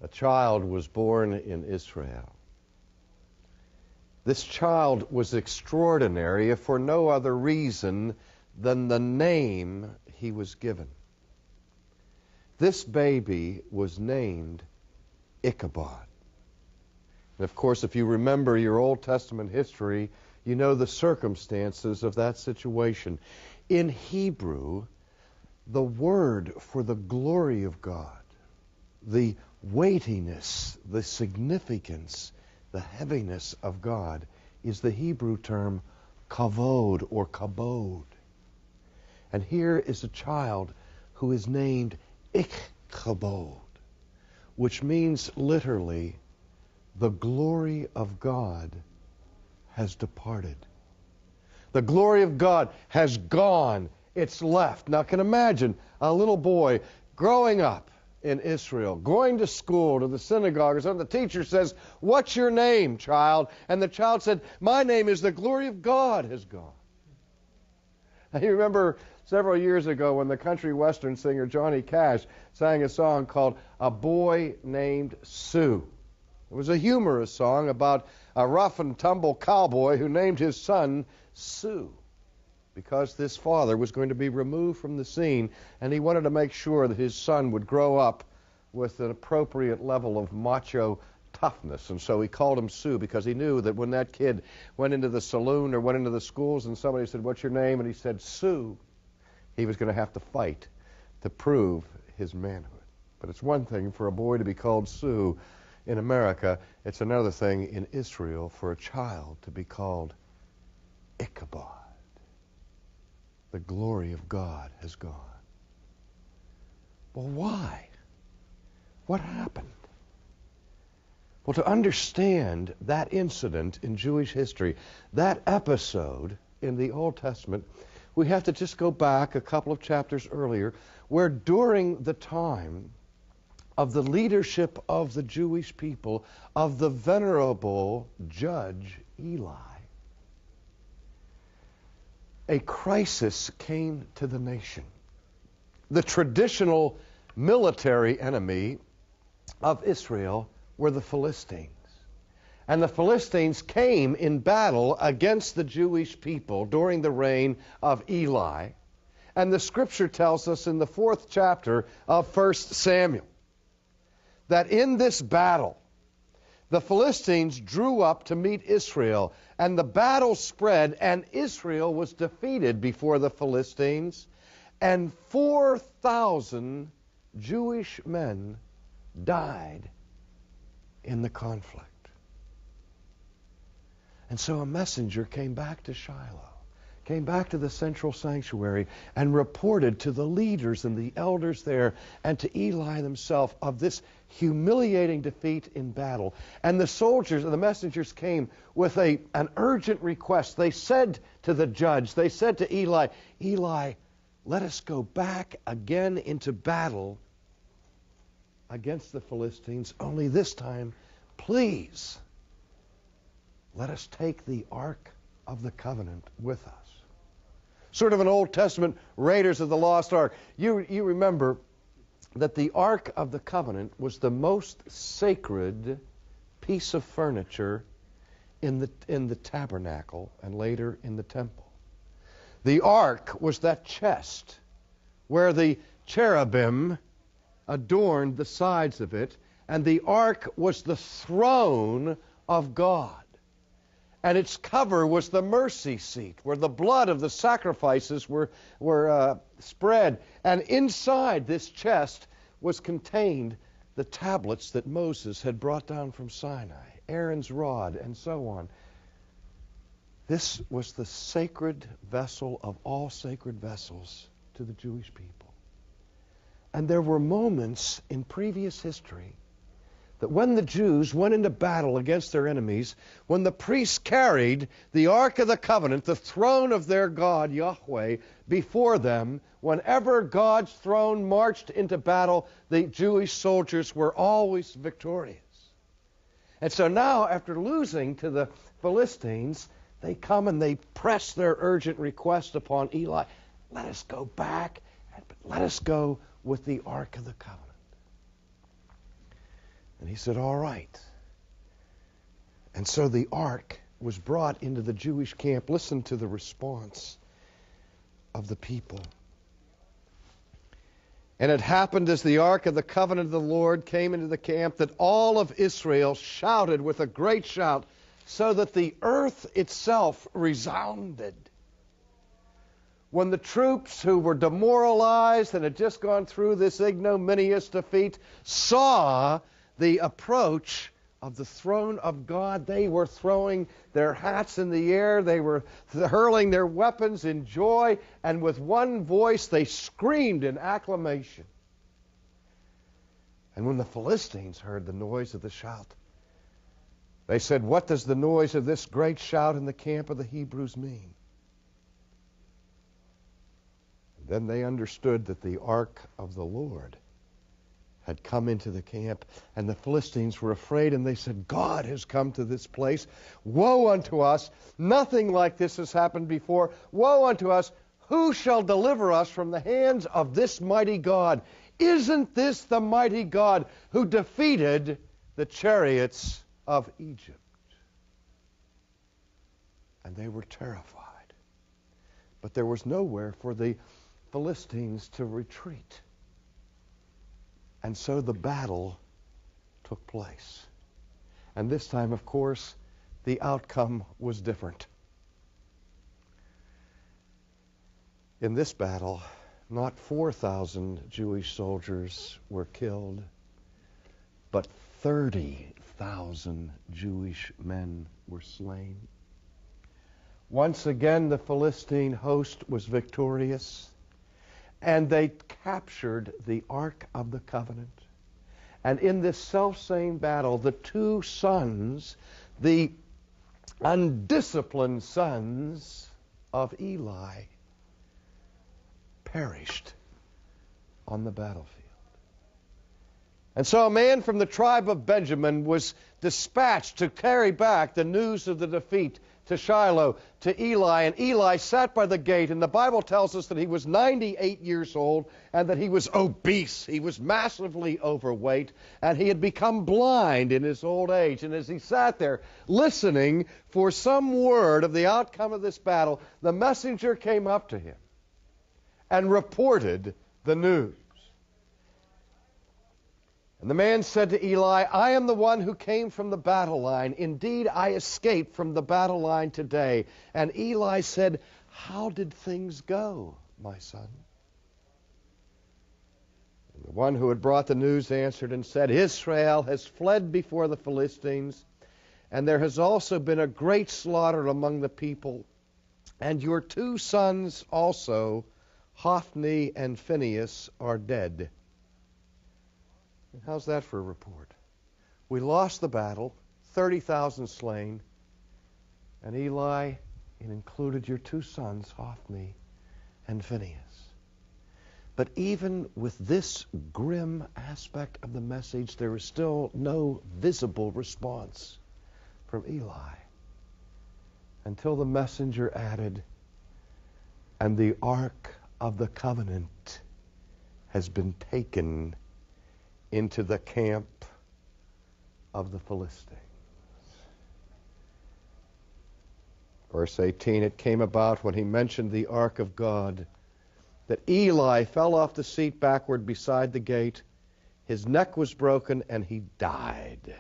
a child was born in Israel. This child was extraordinary if for no other reason than the name he was given. This baby was named Ichabod. And of course, if you remember your Old Testament history, you know the circumstances of that situation. In Hebrew, the word for the glory of God, the weightiness, the significance, the heaviness of God is the Hebrew term kavod or kabod. And here is a child who is named Ichabod, which means literally, the glory of God has departed. The glory of God has gone. It's left. Now, can imagine a little boy growing up in Israel, going to school, to the synagogue, or something. The teacher says, "What's your name, child?" And the child said, "My name is the glory of God has gone." Now, you remember several years ago when the country western singer Johnny Cash sang a song called "A Boy Named Sue." It was a humorous song about a rough and tumble cowboy who named his son Sue because this father was going to be removed from the scene, and he wanted to make sure that his son would grow up with an appropriate level of macho toughness. And so he called him Sue because he knew that when that kid went into the saloon or went into the schools and somebody said, "What's your name?" and he said Sue, he was going to have to fight to prove his manhood. But it's one thing for a boy to be called Sue in America. It's another thing in Israel for a child to be called Ichabod. The glory of God has gone. Well, why? What happened? Well, to understand that incident in Jewish history, that episode in the Old Testament, we have to just go back a couple of chapters earlier, where during the time of the leadership of the Jewish people, of the venerable judge Eli, a crisis came to the nation. The traditional military enemy of Israel were the Philistines. And the Philistines came in battle against the Jewish people during the reign of Eli. And the scripture tells us in the 4th chapter of 1 Samuel that in this battle, the Philistines drew up to meet Israel, and the battle spread, and Israel was defeated before the Philistines, and 4,000 Jewish men died in the conflict. And so a messenger came back to Shiloh, came back to the central sanctuary, and reported to the leaders and the elders there and to Eli himself of this humiliating defeat in battle. And the soldiers and the messengers came with an urgent request. They said to the judge, they said to Eli, "Eli, let us go back again into battle against the Philistines, only this time, please, let us take the Ark of the Covenant with us." Sort of an Old Testament Raiders of the Lost Ark. You remember that the Ark of the Covenant was the most sacred piece of furniture in the tabernacle and later in the temple. The Ark was that chest where the cherubim adorned the sides of it, and the Ark was the throne of God. And its cover was the mercy seat, where the blood of the sacrifices were spread. And inside this chest was contained the tablets that Moses had brought down from Sinai, Aaron's rod, and so on. This was the sacred vessel of all sacred vessels to the Jewish people. And there were moments in previous history that when the Jews went into battle against their enemies, when the priests carried the Ark of the Covenant, the throne of their God, Yahweh, before them, whenever God's throne marched into battle, the Jewish soldiers were always victorious. And so now, after losing to the Philistines, they come and they press their urgent request upon Eli. Let us go back, but let us go with the Ark of the Covenant. And he said, all right. And so the ark was brought into the Jewish camp. Listen to the response of the people. And it happened as the ark of the covenant of the Lord came into the camp that all of Israel shouted with a great shout, so that the earth itself resounded. When the troops who were demoralized and had just gone through this ignominious defeat saw the approach of the throne of God, they were throwing their hats in the air, they were hurling their weapons in joy, and with one voice they screamed in acclamation. And when the Philistines heard the noise of the shout, they said, what does the noise of this great shout in the camp of the Hebrews mean? And then they understood that the ark of the Lord had come into the camp, and the Philistines were afraid, and they said, God has come to this place. Woe unto us! Nothing like this has happened before. Woe unto us! Who shall deliver us from the hands of this mighty God? Isn't this the mighty God who defeated the chariots of Egypt? And they were terrified. But there was nowhere for the Philistines to retreat. And so the battle took place. And this time, of course, the outcome was different. In this battle, not 4,000 Jewish soldiers were killed, but 30,000 Jewish men were slain. Once again, the Philistine host was victorious, and they captured the Ark of the Covenant. And in this selfsame battle, the two sons, the undisciplined sons of Eli, perished on the battlefield. And so a man from the tribe of Benjamin was dispatched to carry back the news of the defeat to Shiloh, to Eli. And Eli sat by the gate, and the Bible tells us that he was 98 years old and that he was obese. He was massively overweight, and he had become blind in his old age. And as he sat there listening for some word of the outcome of this battle, the messenger came up to him and reported the news. And the man said to Eli, I am the one who came from the battle line. Indeed, I escaped from the battle line today. And Eli said, how did things go, my son? And the one who had brought the news answered and said, Israel has fled before the Philistines, and there has also been a great slaughter among the people. And your two sons also, Hophni and Phinehas, are dead. And how's that for a report? We lost the battle, 30,000 slain, and Eli, it included your two sons, Hophni and Phinehas. But even with this grim aspect of the message, there is still no visible response from Eli until the messenger added, and the Ark of the Covenant has been taken into the camp of the Philistines. Verse 18, it came about when he mentioned the ark of God that Eli fell off the seat backward beside the gate. His neck was broken and he died.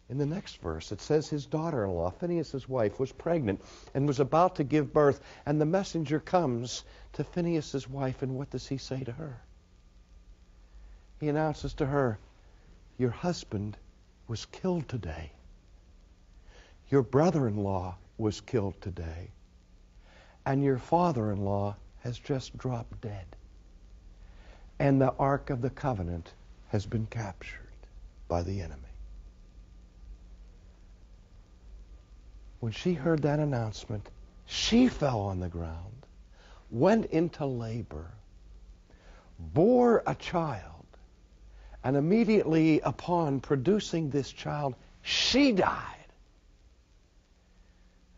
In the next verse, it says his daughter-in-law, Phinehas' wife, was pregnant and was about to give birth. And the messenger comes to Phinehas' wife, and what does he say to her? He announces to her, your husband was killed today. Your brother-in-law was killed today. And your father-in-law has just dropped dead. And the Ark of the Covenant has been captured by the enemy. When she heard that announcement, she fell on the ground, went into labor, bore a child, and immediately upon producing this child, she died.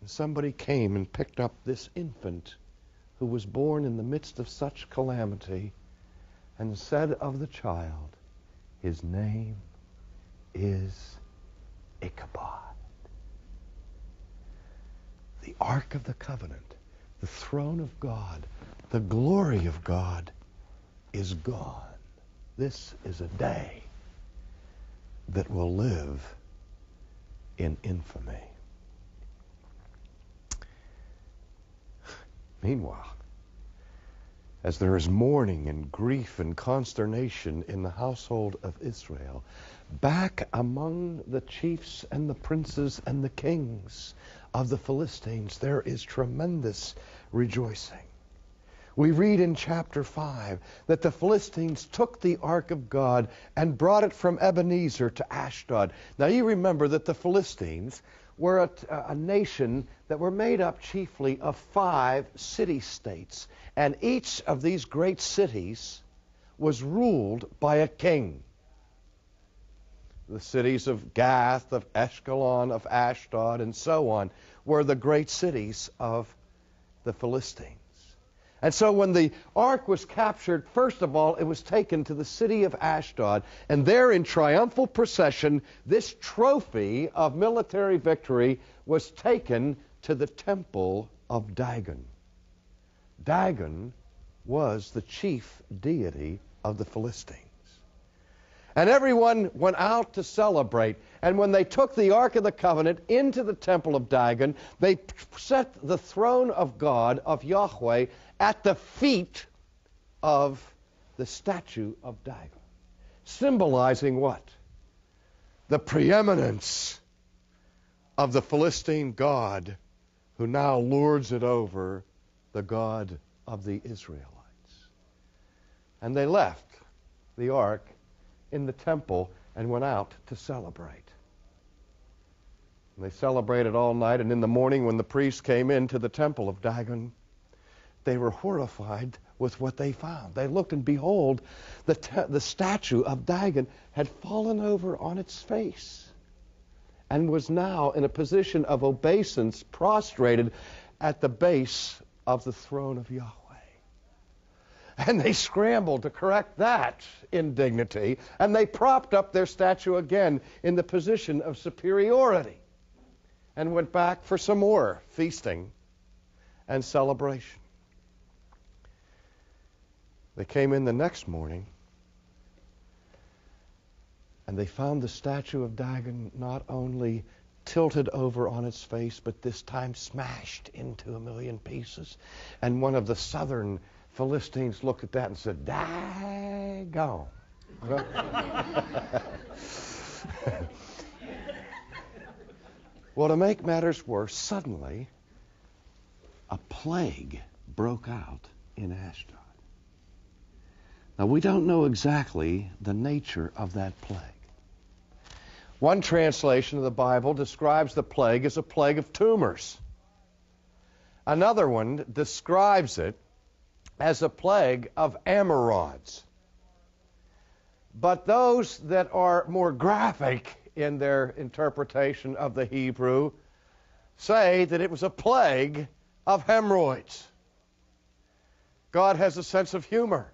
And somebody came and picked up this infant who was born in the midst of such calamity and said of the child, His name is Ichabod. The Ark of the Covenant, the throne of God, the glory of God is gone. This is a day that will live in infamy. Meanwhile, as there is mourning and grief and consternation in the household of Israel, back among the chiefs and the princes and the kings of the Philistines, there is tremendous rejoicing. We read in chapter 5 that the Philistines took the ark of God and brought it from Ebenezer to Ashdod. Now you remember that the Philistines were a nation that were made up chiefly of 5 city-states. And each of these great cities was ruled by a king. The cities of Gath, of Ashkelon, of Ashdod, and so on were the great cities of the Philistines. And so when the ark was captured, first of all, it was taken to the city of Ashdod. And there in triumphal procession, this trophy of military victory was taken to the temple of Dagon. Dagon was the chief deity of the Philistines. And everyone went out to celebrate. And when they took the Ark of the Covenant into the temple of Dagon, they set the throne of God, of Yahweh, at the feet of the statue of Dagon. Symbolizing what? The preeminence of the Philistine god who now lords it over the God of the Israelites. And they left the ark in the temple and went out to celebrate. And they celebrated all night, and in the morning when the priests came into the temple of Dagon, they were horrified with what they found. They looked, and behold, the statue of Dagon had fallen over on its face and was now in a position of obeisance, prostrated at the base of the throne of Yahweh. And they scrambled to correct that indignity, and they propped up their statue again in the position of superiority and went back for some more feasting and celebration. They came in the next morning, and they found the statue of Dagon not only tilted over on its face, but this time smashed into a million pieces. And one of the southern Philistines looked at that and said, "Daggone." Well, to make matters worse, suddenly a plague broke out in Ashdod. Now, we don't know exactly the nature of that plague. One translation of the Bible describes the plague as a plague of tumors. Another one describes it as a plague of amarods. But those that are more graphic in their interpretation of the Hebrew say that it was a plague of hemorrhoids. God has a sense of humor.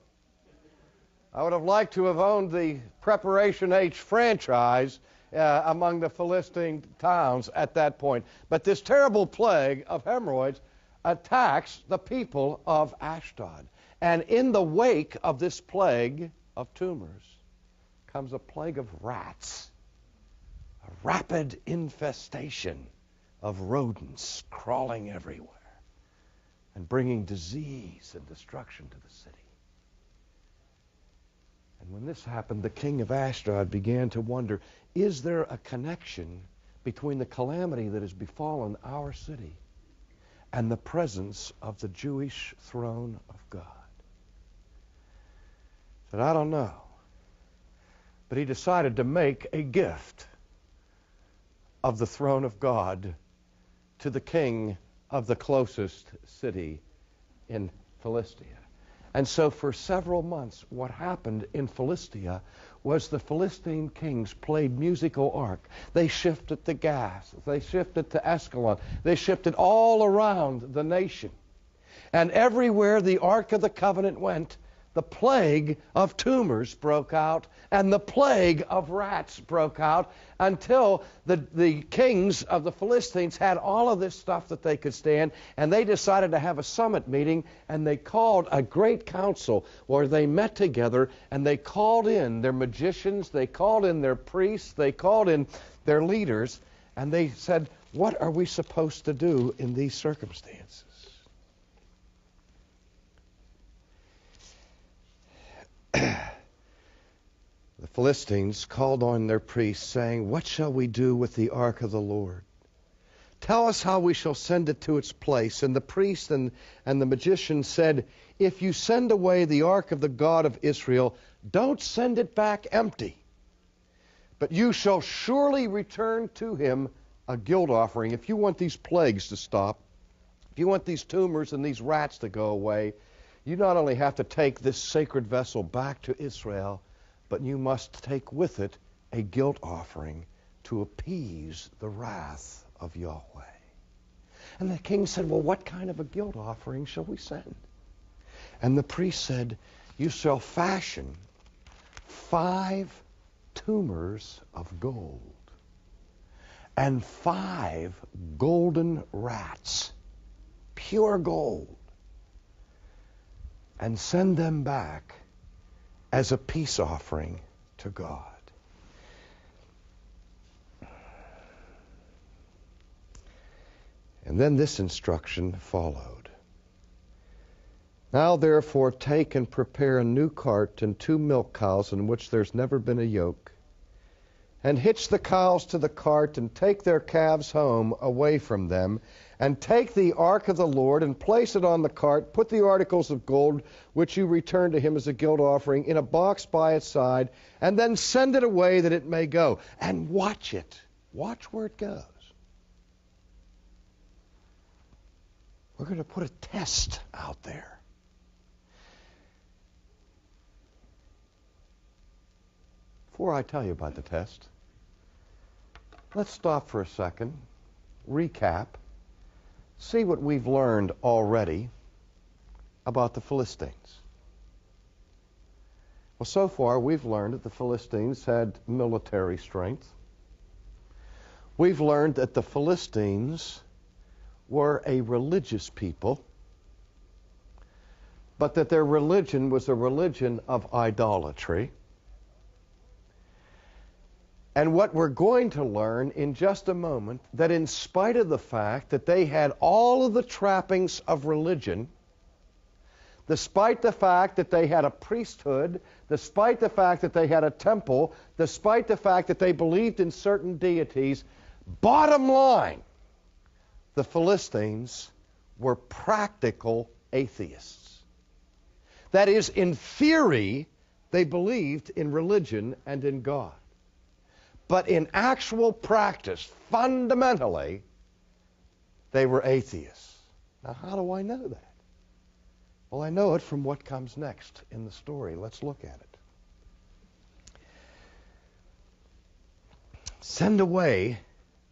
I would have liked to have owned the Preparation H franchise among the Philistine towns at that point. But this terrible plague of hemorrhoids attacks the people of Ashdod. And in the wake of this plague of tumors comes a plague of rats, a rapid infestation of rodents crawling everywhere and bringing disease and destruction to the city. And when this happened, the king of Ashdod began to wonder, is there a connection between the calamity that has befallen our city and the presence of the Jewish throne of God? He said, I don't know. But he decided to make a gift of the throne of God to the king of the closest city in Philistia. And so for several months, what happened in Philistia was the Philistine kings played musical ark. They shifted to Gath. They shifted to Ashkelon. They shifted all around the nation. And everywhere the Ark of the Covenant went, the plague of tumors broke out and the plague of rats broke out until the kings of the Philistines had all of this stuff that they could stand, and they decided to have a summit meeting, and they called a great council where they met together, and they called in their magicians, they called in their priests, they called in their leaders, and they said, what are we supposed to do in these circumstances? The Philistines called on their priests, saying, what shall we do with the ark of the Lord? Tell us how we shall send it to its place. And the priest and the magician said, if you send away the ark of the God of Israel, don't send it back empty. But you shall surely return to him a guilt offering. If you want these plagues to stop, if you want these tumors and these rats to go away, you not only have to take this sacred vessel back to Israel, but you must take with it a guilt offering to appease the wrath of Yahweh. And the king said, well, what kind of a guilt offering shall we send? And the priest said, you shall fashion 5 tumors of gold and 5 golden rats, pure gold, and send them back as a peace offering to God. And then this instruction followed. Now therefore take and prepare a new cart and 2 milk cows in which there's never been a yoke, and hitch the cows to the cart and take their calves home away from them, and take the ark of the Lord and place it on the cart, put the articles of gold which you return to him as a guilt offering in a box by its side, and then send it away that it may go. And watch it. Watch where it goes. We're going to put a test out there. Before I tell you about the test, let's stop for a second, recap, see what we've learned already about the Philistines. Well, so far we've learned that the Philistines had military strength. We've learned that the Philistines were a religious people, but that their religion was a religion of idolatry. And what we're going to learn in just a moment, that in spite of the fact that they had all of the trappings of religion, despite the fact that they had a priesthood, despite the fact that they had a temple, despite the fact that they believed in certain deities, bottom line, the Philistines were practical atheists. That is, in theory, they believed in religion and in God. But in actual practice, fundamentally, they were atheists. Now, how do I know that? Well, I know it from what comes next in the story. Let's look at it. Send away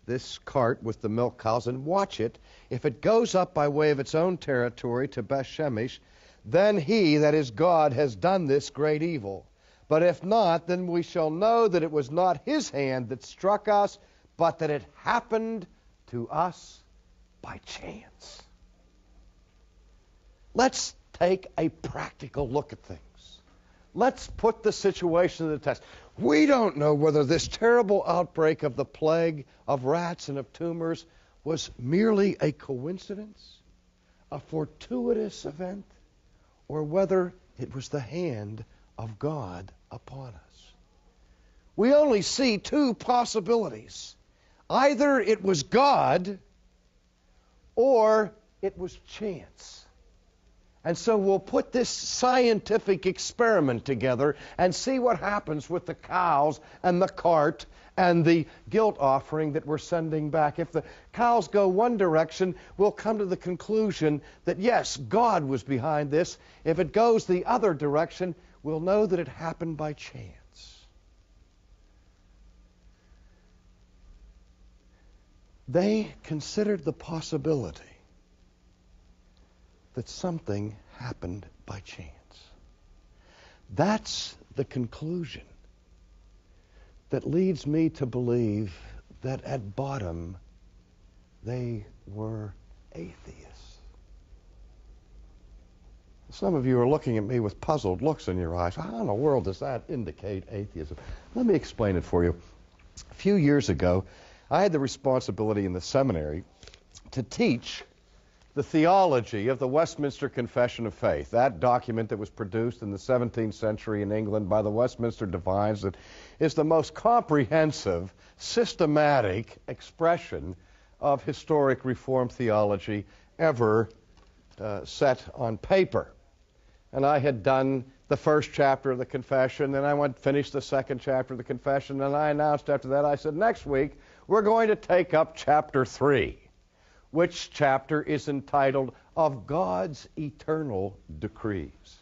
this cart with the milk cows and watch it. If it goes up by way of its own territory to Beth-Shemesh, then he, that is God, has done this great evil. But if not, then we shall know that it was not his hand that struck us, but that it happened to us by chance. Let's take a practical look at things. Let's put the situation to the test. We don't know whether this terrible outbreak of the plague of rats and of tumors was merely a coincidence, a fortuitous event, or whether it was the hand of God upon us. We only see 2 possibilities. Either it was God or it was chance. And so we'll put this scientific experiment together and see what happens with the cows and the cart and the guilt offering that we're sending back. If the cows go one direction, we'll come to the conclusion that yes, God was behind this. If it goes the other direction, we'll know that it happened by chance. They considered the possibility that something happened by chance. That's the conclusion that leads me to believe that at bottom they were atheists. Some of you are looking at me with puzzled looks in your eyes. How in the world does that indicate atheism? Let me explain it for you. A few years ago, I had the responsibility in the seminary to teach the theology of the Westminster Confession of Faith, that document that was produced in the 17th century in England by the Westminster Divines that is the most comprehensive, systematic expression of historic Reformed theology ever set on paper. And I had done the first chapter of the confession, then I finished the second chapter of the confession, and I announced after that, I said, next week we're going to take up chapter 3. Which chapter is entitled, Of God's Eternal Decrees.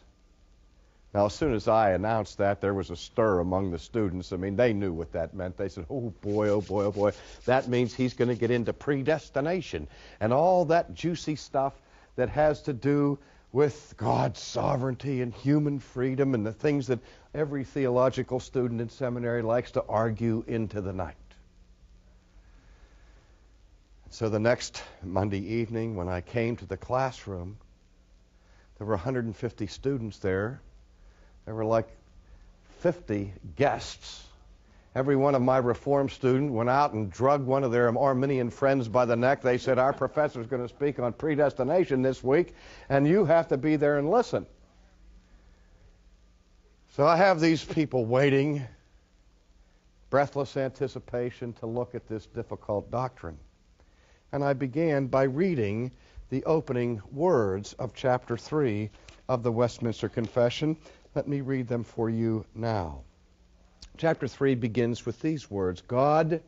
Now, as soon as I announced that, there was a stir among the students. I mean, they knew what that meant. They said, oh boy, oh boy, oh boy. That means he's going to get into predestination and all that juicy stuff that has to do with God's sovereignty and human freedom and the things that every theological student in seminary likes to argue into the night. So the next Monday evening, when I came to the classroom, there were 150 students there. There were like 50 guests. Every one of my Reformed students went out and drugged one of their Arminian friends by the neck. They said, our professor's going to speak on predestination this week, and you have to be there and listen. So I have these people waiting, breathless anticipation to look at this difficult doctrine. And I began by reading the opening words of chapter 3 of the Westminster Confession. Let me read them for you now. Chapter 3 begins with these words, God,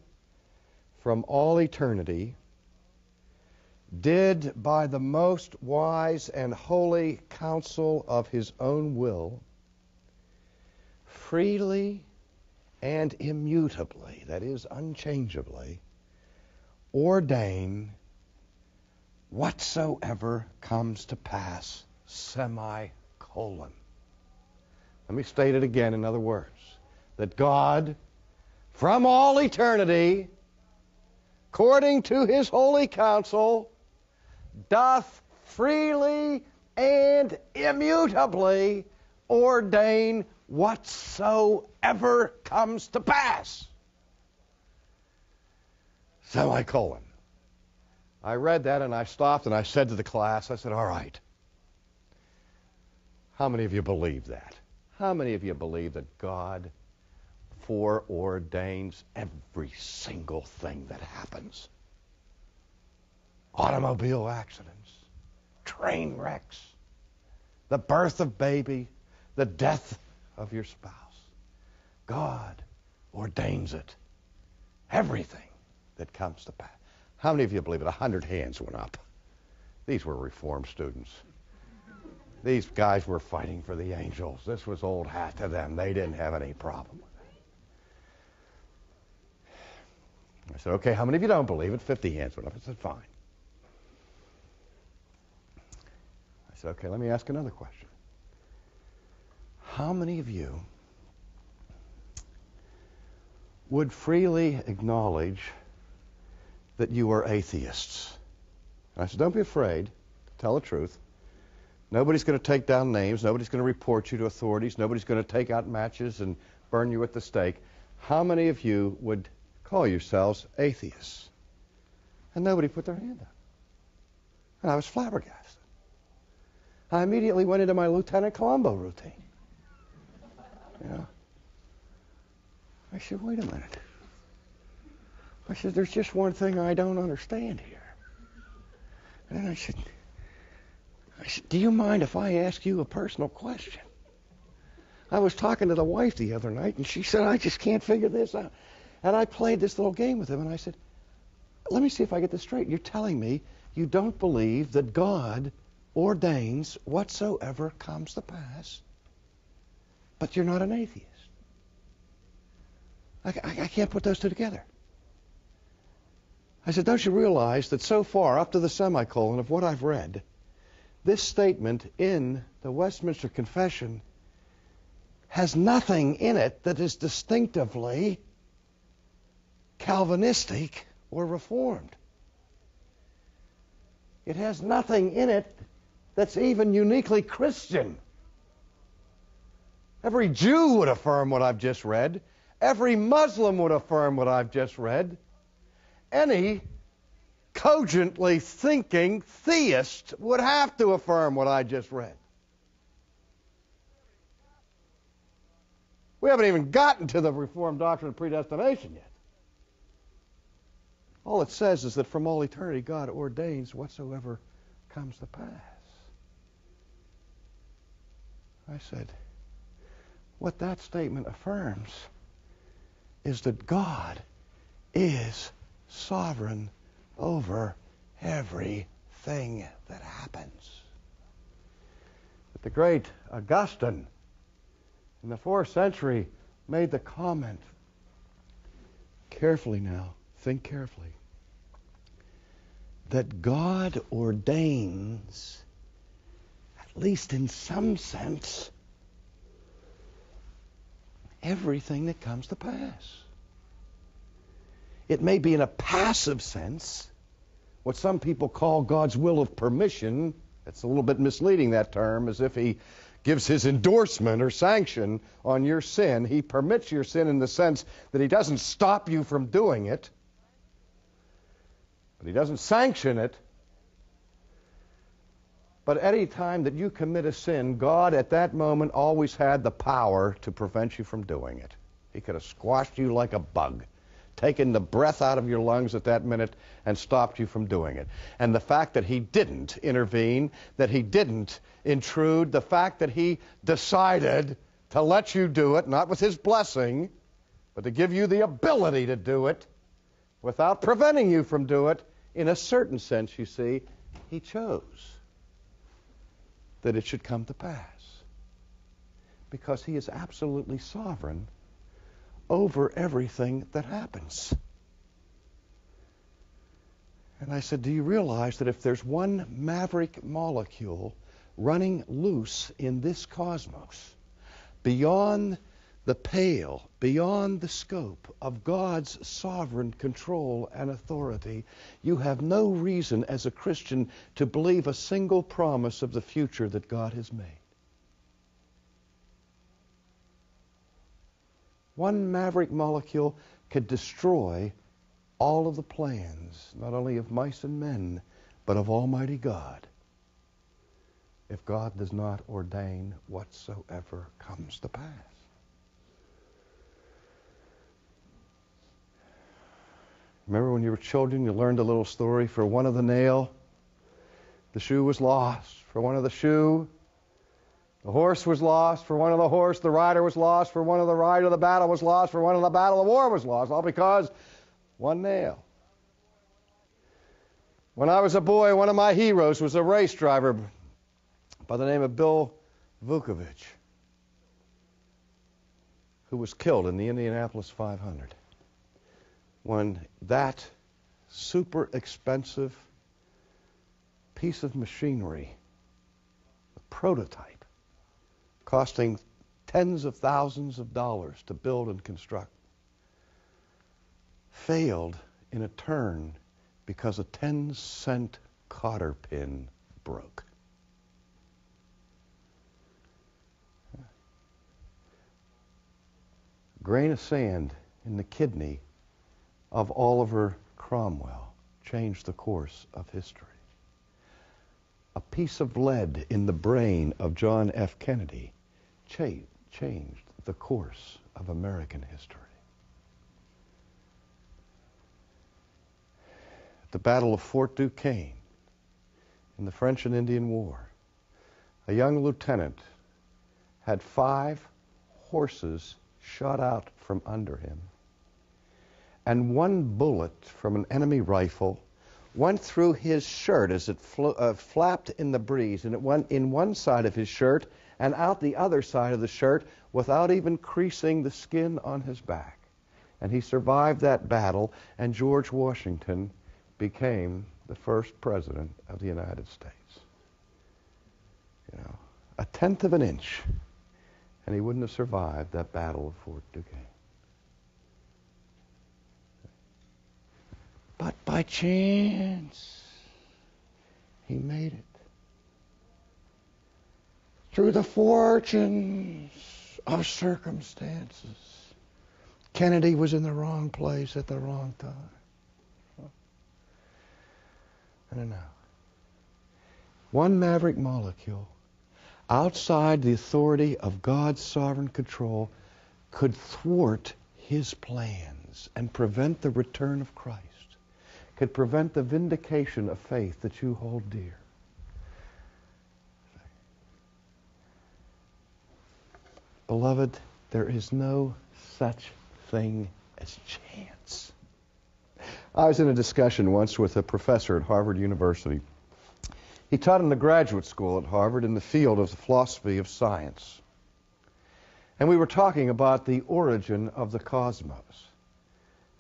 from all eternity, did by the most wise and holy counsel of his own will, freely and immutably, that is, unchangeably, ordain whatsoever comes to pass, semicolon. Let me state it again in other words. That God, from all eternity, according to his holy counsel, doth freely and immutably ordain whatsoever comes to pass. Semicolon. I read that and I stopped and I said to the class, I said, all right, how many of you believe that? How many of you believe that God foreordains every single thing that happens? Automobile accidents, train wrecks, the birth of baby, the death of your spouse. God ordains it. Everything that comes to pass. How many of you believe it? 100 hands went up. These were Reformed students. These guys were fighting for the angels. This was old hat to them. They didn't have any problem with it. I said, okay, how many of you don't believe it? 50 hands went up. I said, fine. I said, okay, let me ask another question. How many of you would freely acknowledge that you are atheists? And I said, don't be afraid. Tell the truth. Nobody's going to take down names. Nobody's going to report you to authorities. Nobody's going to take out matches and burn you at the stake. How many of you would call yourselves atheists? And nobody put their hand up. And I was flabbergasted. I immediately went into my Lieutenant Columbo routine. You know? I said, wait a minute. I said, there's just one thing I don't understand here. And then I said, do you mind if I ask you a personal question? I was talking to the wife the other night, and she said, I just can't figure this out. And I played this little game with him, and I said, let me see if I get this straight. You're telling me you don't believe that God ordains whatsoever comes to pass, but you're not an atheist. I can't put those two together. I said, don't you realize that so far, up to the semicolon of what I've read, this statement in the Westminster Confession has nothing in it that is distinctively Calvinistic or Reformed. It has nothing in it that's even uniquely Christian. Every Jew would affirm what I've just read. Every Muslim would affirm what I've just read. Any cogently thinking theist would have to affirm what I just read. We haven't even gotten to the Reformed doctrine of predestination yet. All it says is that from all eternity God ordains whatsoever comes to pass. I said, what that statement affirms is that God is sovereign over everything that happens. But the great Augustine in the 4th century made the comment, carefully now, think carefully, that God ordains, at least in some sense, everything that comes to pass. It may be in a passive sense, what some people call God's will of permission. That's a little bit misleading, that term, as if he gives his endorsement or sanction on your sin. He permits your sin in the sense that he doesn't stop you from doing it, but he doesn't sanction it. But any time that you commit a sin, God at that moment always had the power to prevent you from doing it. He could have squashed you like a bug, taken the breath out of your lungs at that minute and stopped you from doing it. And the fact that he didn't intervene, that he didn't intrude, the fact that he decided to let you do it, not with his blessing, but to give you the ability to do it without preventing you from doing it, in a certain sense, you see, he chose that it should come to pass, because he is absolutely sovereign over everything that happens. And I said, do you realize that if there's one maverick molecule running loose in this cosmos, beyond the pale, beyond the scope of God's sovereign control and authority, you have no reason as a Christian to believe a single promise of the future that God has made. One maverick molecule could destroy all of the plans, not only of mice and men, but of Almighty God, if God does not ordain whatsoever comes to pass. Remember when you were children, you learned a little story. For one of the nail, the shoe was lost. For one of the shoe, the horse was lost. For one of the horse, the rider was lost. For one of the rider, the battle was lost. For one of the battle, the war was lost. All because one nail. When I was a boy, one of my heroes was a race driver by the name of Bill Vukovich, who was killed in the Indianapolis 500. When that super expensive piece of machinery, a prototype, costing tens of thousands of dollars to build and construct, failed in a turn because a 10-cent cotter pin broke. A grain of sand in the kidney of Oliver Cromwell changed the course of history. A piece of lead in the brain of John F. Kennedy changed the course of American history. At the Battle of Fort Duquesne in the French and Indian War, a young lieutenant had 5 horses shot out from under him, and one bullet from an enemy rifle went through his shirt as it flapped in the breeze, and it went in one side of his shirt and out the other side of the shirt without even creasing the skin on his back. And he survived that battle, and George Washington became the first president of the United States. You know, 1/10 of an inch, and he wouldn't have survived that battle of Fort Duquesne. But by chance, he made it. Through the fortunes of circumstances, Kennedy was in the wrong place at the wrong time. I don't know. One maverick molecule outside the authority of God's sovereign control could thwart his plans and prevent the return of Christ, could prevent the vindication of faith that you hold dear. Beloved, there is no such thing as chance. I was in a discussion once with a professor at Harvard University. He taught in the graduate school at Harvard in the field of the philosophy of science. And we were talking about the origin of the cosmos.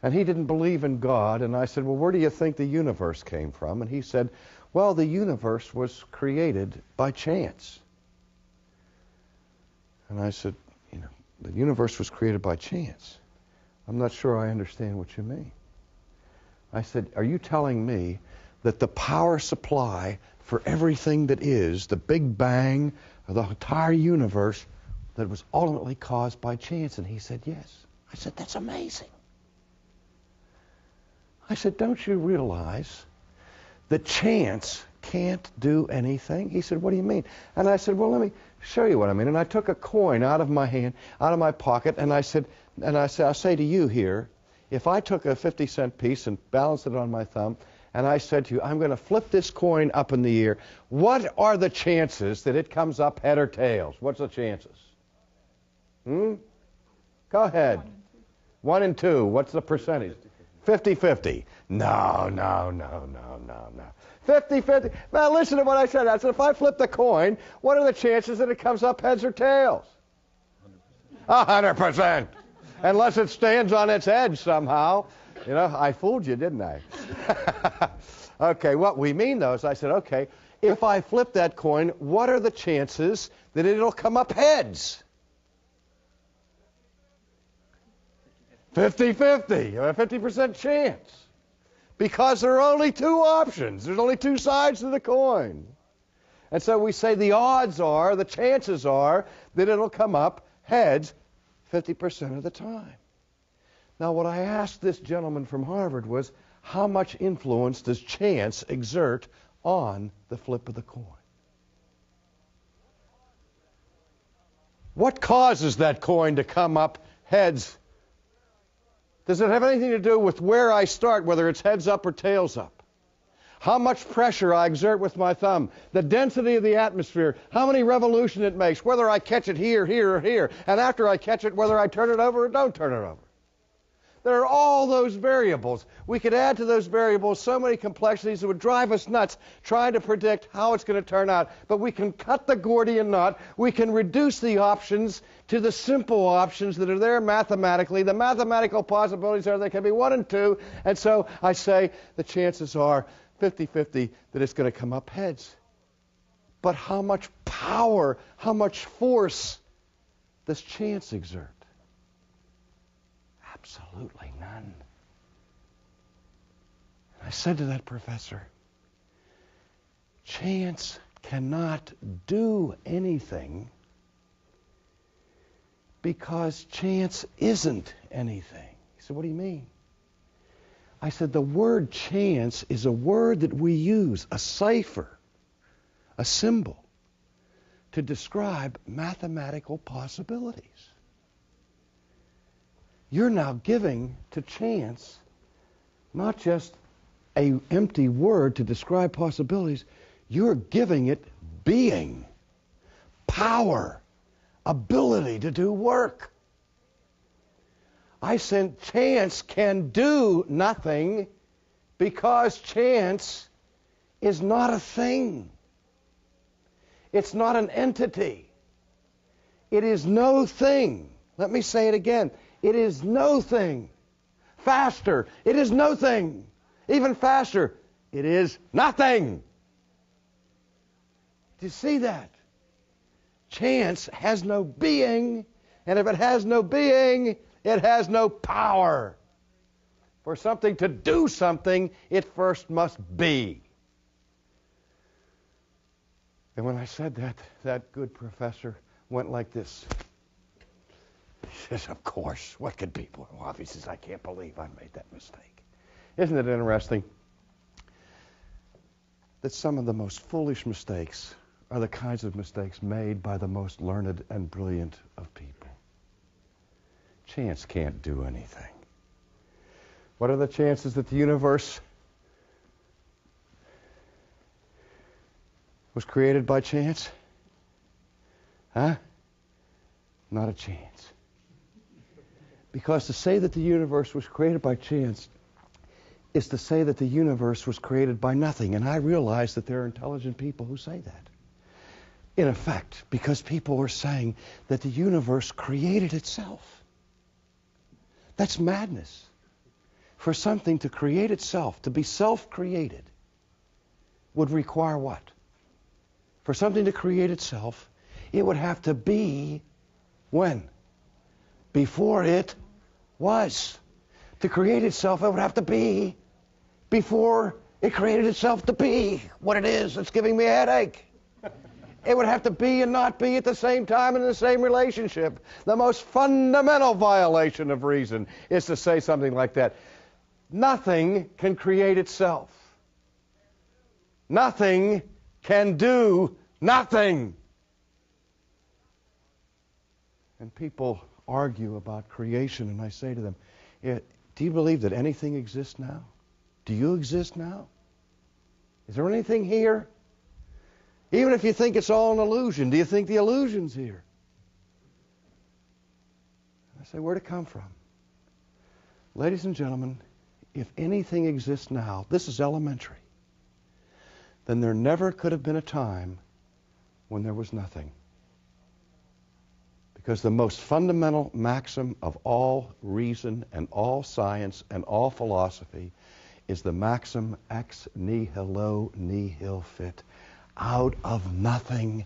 And he didn't believe in God, and I said, well, where do you think the universe came from? And he said, well, the universe was created by chance. And I said, the universe was created by chance. I'm not sure I understand what you mean. I said, are you telling me that the power supply for everything that is, the Big Bang of the entire universe, that was ultimately caused by chance? And he said, yes. I said, that's amazing. I said, don't you realize that chance can't do anything? He said, what do you mean? And I said, well, let me show you what I mean. And I took a coin out of my hand, out of my pocket, and I said, I'll say to you here, if I took a 50-cent piece and balanced it on my thumb, and I said to you, I'm going to flip this coin up in the air, what are the chances that it comes up head or tails? What's the chances? Go ahead. 1 in 2. What's the percentage? 50-50. No. 50-50. Now listen to what I said. I said, if I flip the coin, what are the chances that it comes up heads or tails? 100%. Unless it stands on its edge somehow. I fooled you, didn't I? Okay, what we mean, though, is I said, okay, if I flip that coin, what are the chances that it'll come up heads? 50-50, a 50% chance. Because there are only two options. There's only two sides to the coin. And so we say the odds are, the chances are, that it'll come up heads 50% of the time. Now, what I asked this gentleman from Harvard was, how much influence does chance exert on the flip of the coin? What causes that coin to come up heads? Does it have anything to do with where I start, whether it's heads up or tails up? How much pressure I exert with my thumb, the density of the atmosphere, how many revolutions it makes, whether I catch it here, here, or here, and after I catch it, whether I turn it over or don't turn it over. There are all those variables. We could add to those variables so many complexities that would drive us nuts trying to predict how it's going to turn out. But we can cut the Gordian knot. We can reduce the options to the simple options that are there mathematically. The mathematical possibilities are they can be 1 and 2. And so I say the chances are 50-50 that it's going to come up heads. But how much power, how much force does chance exert? Absolutely none. I said to that professor, chance cannot do anything because chance isn't anything. He said, what do you mean? I said, the word chance is a word that we use, a cipher, a symbol, to describe mathematical possibilities. You're now giving to chance not just an empty word to describe possibilities, you're giving it being, power, ability to do work. I said chance can do nothing because chance is not a thing. It's not an entity. It is no thing. Let me say it again. It is no thing. Faster. It is no thing. Even faster. It is nothing. Do you see that? Chance has no being, and if it has no being, it has no power. For something to do something, it first must be. And when I said that, that good professor went like this. He says, of course, what could people? Well, he says, I can't believe I made that mistake. Isn't it interesting that some of the most foolish mistakes are the kinds of mistakes made by the most learned and brilliant of people? Chance can't do anything. What are the chances that the universe was created by chance? Huh? Not a chance. Because to say that the universe was created by chance is to say that the universe was created by nothing. And I realize that there are intelligent people who say that. In effect, because people are saying that the universe created itself. That's madness. For something to create itself, to be self-created, would require what? For something to create itself, it would have to be when? Before it was. To create itself, it would have to be before it created itself to be what it is that's giving me a headache. It would have to be and not be at the same time and in the same relationship. The most fundamental violation of reason is to say something like that. Nothing can create itself. Nothing can do nothing. And people argue about creation, and I say to them, do you believe that anything exists now? Do you exist now? Is there anything here? Even if you think it's all an illusion, do you think the illusion's here? I say, where'd it come from? Ladies and gentlemen, if anything exists now, this is elementary, then there never could have been a time when there was nothing. Because the most fundamental maxim of all reason and all science and all philosophy is the maxim ex nihilo nihil fit. Out of nothing,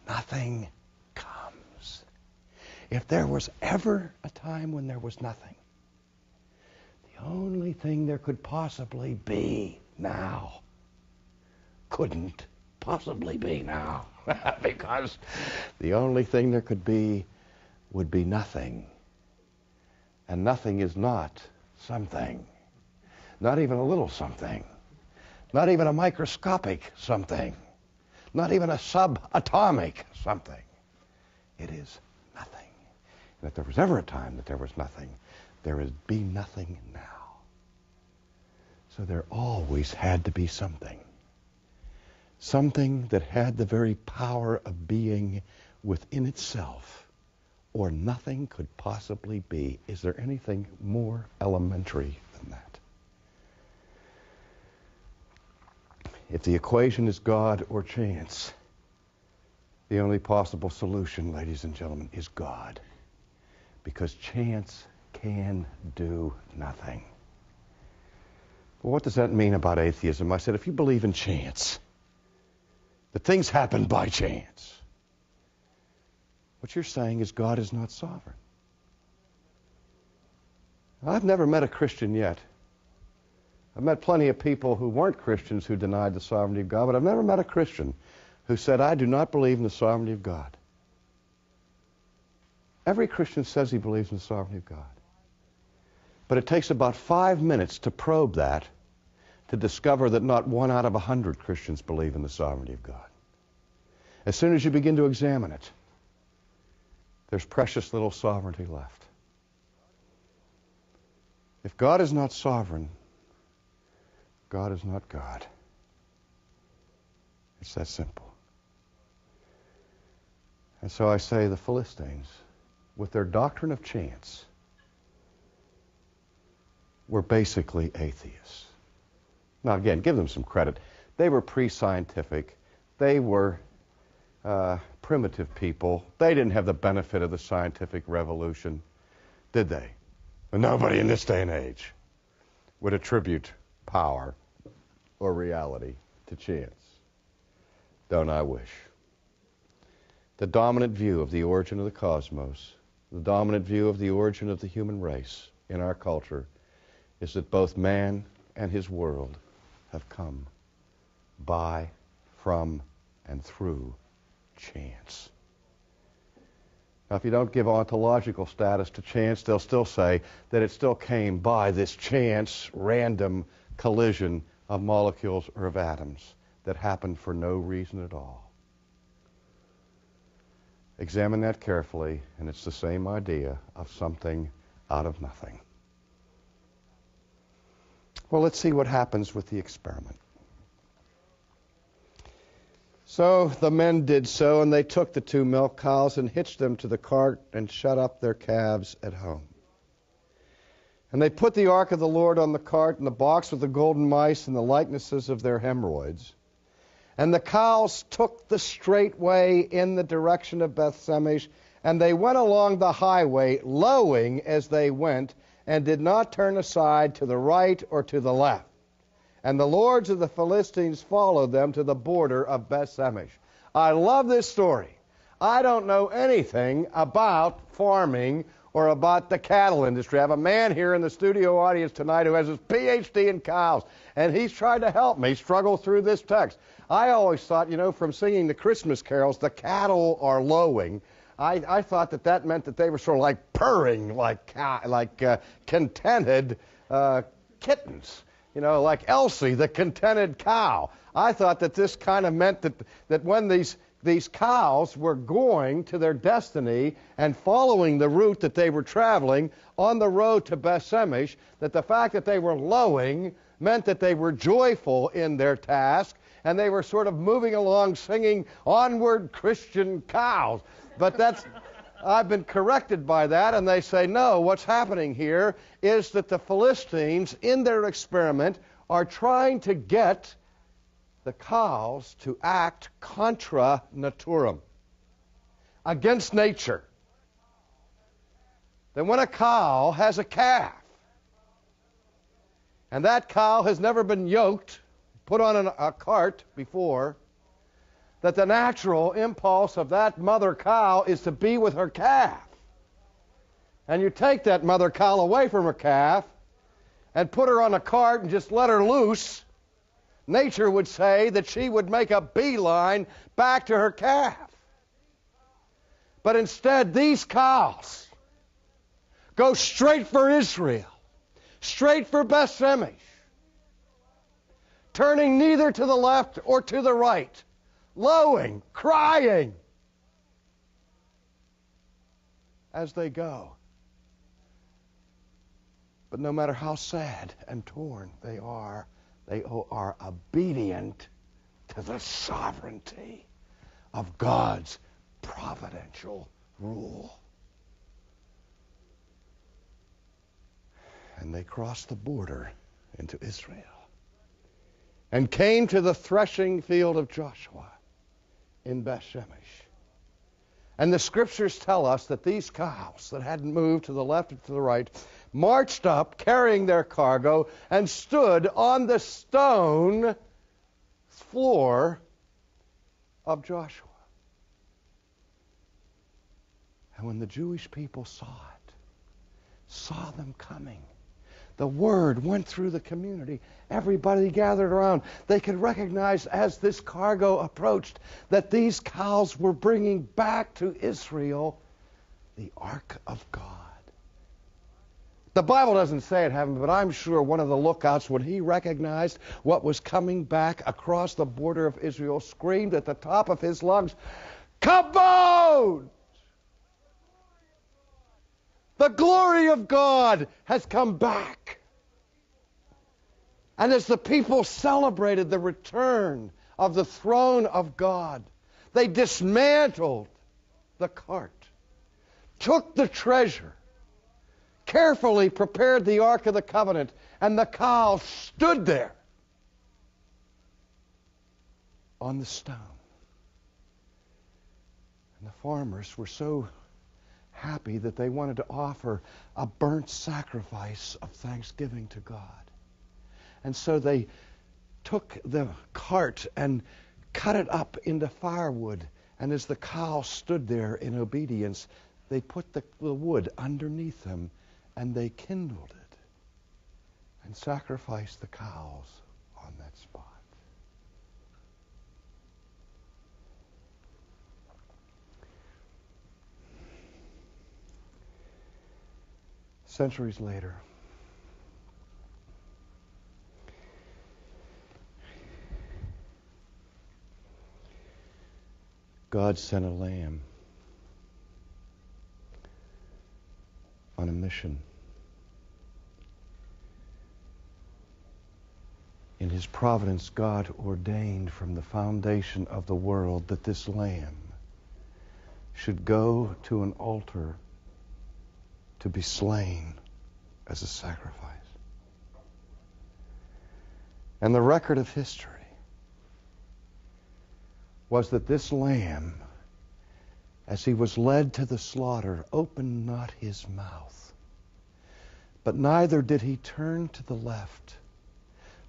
nothing comes. If there was ever a time when there was nothing, the only thing there could possibly be now couldn't possibly be now. Because the only thing there could be would be nothing. And nothing is not something. Not even a little something. Not even a microscopic something. Not even a subatomic something. It is nothing. And if there was ever a time that there was nothing, there would be nothing now. So there always had to be something. Something that had the very power of being within itself, or nothing could possibly be. Is there anything more elementary than that? If the equation is God or chance, the only possible solution, ladies and gentlemen, is God. Because chance can do nothing. Well, what does that mean about atheism? I said, if you believe in chance, that things happen by chance, what you're saying is God is not sovereign. I've never met a Christian yet. I've met plenty of people who weren't Christians who denied the sovereignty of God, but I've never met a Christian who said, I do not believe in the sovereignty of God. Every Christian says he believes in the sovereignty of God. But it takes about 5 minutes to probe that to discover that not 1 out of 100 Christians believe in the sovereignty of God. As soon as you begin to examine it, there's precious little sovereignty left. If God is not sovereign, God is not God. It's that simple. And so I say the Philistines, with their doctrine of chance, were basically atheists. Now again, give them some credit. They were pre-scientific. They were primitive people. They didn't have the benefit of the scientific revolution, did they? And nobody in this day and age would attribute power or reality to chance. Don't I wish? The dominant view of the origin of the cosmos, the dominant view of the origin of the human race in our culture is that both man and his world have come by, from, and through chance. Now, if you don't give ontological status to chance, they'll still say that it still came by this chance, random collision of molecules or of atoms that happened for no reason at all. Examine that carefully, and it's the same idea of something out of nothing. Well, let's see what happens with the experiment. So the men did so, and they took the 2 milk cows and hitched them to the cart and shut up their calves at home. And they put the ark of the Lord on the cart and the box with the golden mice and the likenesses of their hemorrhoids. And the cows took the straight way in the direction of Beth-Shemesh, and they went along the highway, lowing as they went, and did not turn aside to the right or to the left. And the lords of the Philistines followed them to the border of Beth-Shemesh. I love this story. I don't know anything about farming or about the cattle industry. I have a man here in the studio audience tonight who has his PhD in cows, and he's tried to help me struggle through this text. I always thought, from singing the Christmas carols, the cattle are lowing. I thought that meant that they were sort of like purring, like contented kittens. Like Elsie, the contented cow. I thought that this kind of meant that when these cows were going to their destiny and following the route that they were traveling on the road to Beth-Shemesh, that the fact that they were lowing meant that they were joyful in their task, and they were sort of moving along singing, "Onward, Christian cows." But I've been corrected by that, and they say, no, what's happening here is that the Philistines, in their experiment, are trying to get the cows to act contra naturam, against nature. That when a cow has a calf, and that cow has never been yoked, put on a cart before, that the natural impulse of that mother cow is to be with her calf. And you take that mother cow away from her calf and put her on a cart and just let her loose, nature would say that she would make a beeline back to her calf. But instead, these cows go straight for Israel, straight for Beth-Shemesh, turning neither to the left or to the right, lowing, crying as they go. But no matter how sad and torn they are obedient to the sovereignty of God's providential rule. And they crossed the border into Israel and came to the threshing field of Joshua in Beth-Shemesh. And the scriptures tell us that these cows that hadn't moved to the left or to the right marched up carrying their cargo and stood on the stone floor of Joshua. And when the Jewish people saw them coming, the word went through the community. Everybody gathered around. They could recognize as this cargo approached that these cows were bringing back to Israel the Ark of God. The Bible doesn't say it happened, but I'm sure one of the lookouts, when he recognized what was coming back across the border of Israel, screamed at the top of his lungs, "Ichabod! The glory of God has come back." And as the people celebrated the return of the throne of God, they dismantled the cart, took the treasure, carefully prepared the Ark of the Covenant, and the cow stood there on the stone. And the farmers were so happy that they wanted to offer a burnt sacrifice of thanksgiving to God. And so they took the cart and cut it up into firewood And as the cow stood there in obedience, they put the wood underneath them, and they kindled it and sacrificed the cows on that spot. Centuries later, God sent a lamb on a mission. In his providence, God ordained from the foundation of the world that this lamb should go to an altar to be slain as a sacrifice. And the record of history was that this lamb, as he was led to the slaughter, opened not his mouth, but neither did he turn to the left,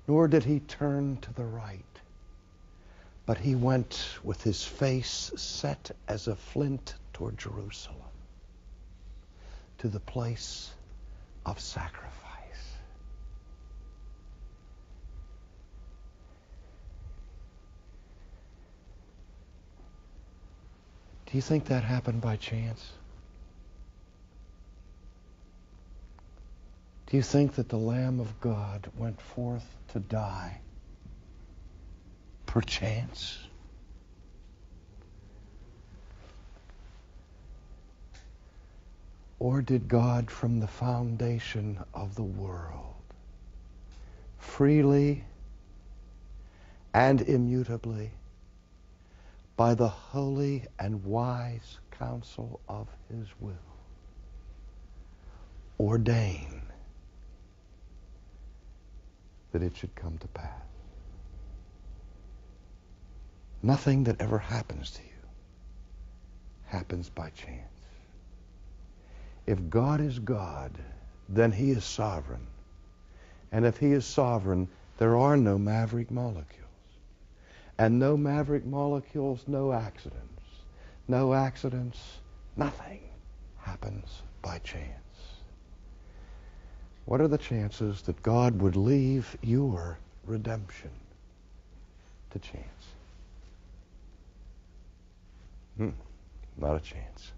nor did he turn to the right, but he went with his face set as a flint toward Jerusalem, to the place of sacrifice. Do you think that happened by chance? Do you think that the Lamb of God went forth to die perchance? Or did God, from the foundation of the world, freely and immutably, by the holy and wise counsel of his will, ordain that it should come to pass? Nothing that ever happens to you happens by chance. If God is God, then he is sovereign. And if he is sovereign, there are no maverick molecules. And no maverick molecules, no accidents. No accidents, nothing happens by chance. What are the chances that God would leave your redemption to chance? Not a chance.